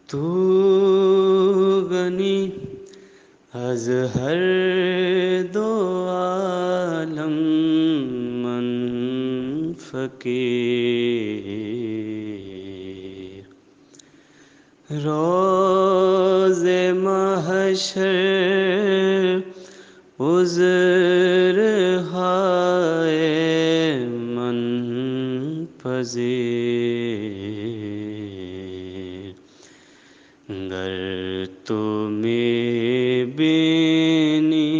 तू गनी अज हर दो आलम मन फकीर रोज़े महशर उज़्र हाय मन पज़ीर गर तुम्हें बेनी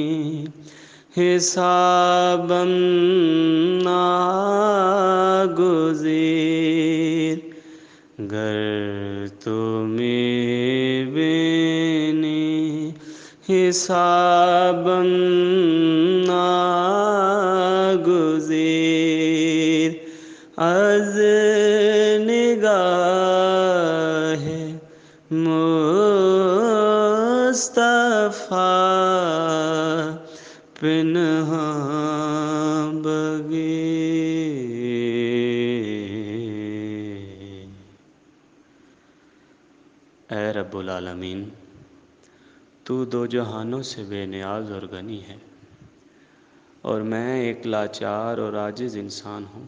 हिसाबम नागुज़ीर गर तुम्हें बेनी हिसाबम नागुज़ीर अज़ निगाह मुस्तफ़ा पिन्हाँ बगीर। ऐ रब्बुल आलमीन, तू दो जहानों से बेनियाज और गनी है और मैं एक लाचार और आजिज़ इंसान हूँ।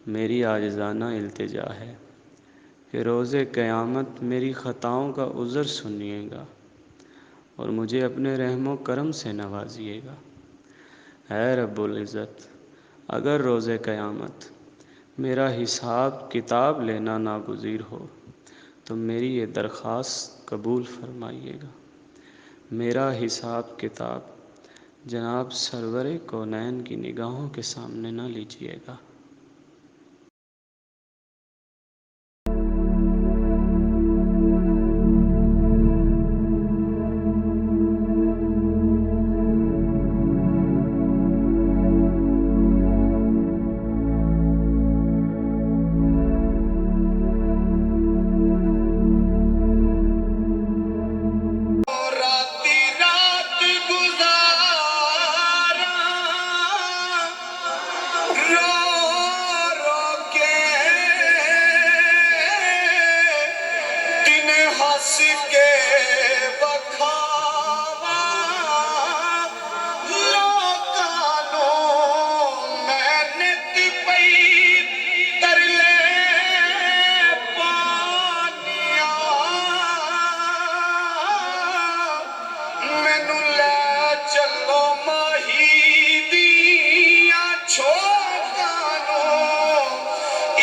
मेरी आजिज़ाना इल्तिजा है कि रोज़े क़यामत मेरी ख़ताओं का उज़र सुनिएगा और मुझे अपने रहमो करम से नवाजिएगा। है रब्बुल इज़्ज़त, अगर रोज़े क़यामत मेरा हिसाब किताब लेना नागुज़ीर हो तो मेरी ये दरख्वास्त कबूल फरमाइएगा। मेरा हिसाब किताब जनाब सरवरे कौनैन की निगाहों के सामने न लीजिएगा।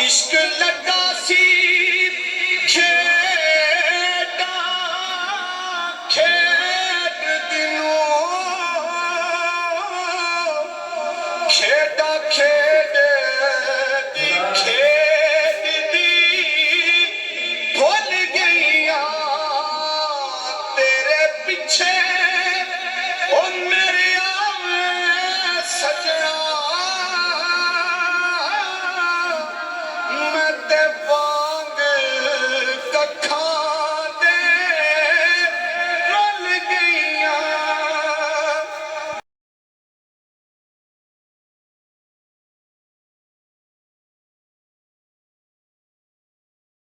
इश्क लगा सी खेड़ा खेड दिनों खेड़ा खेड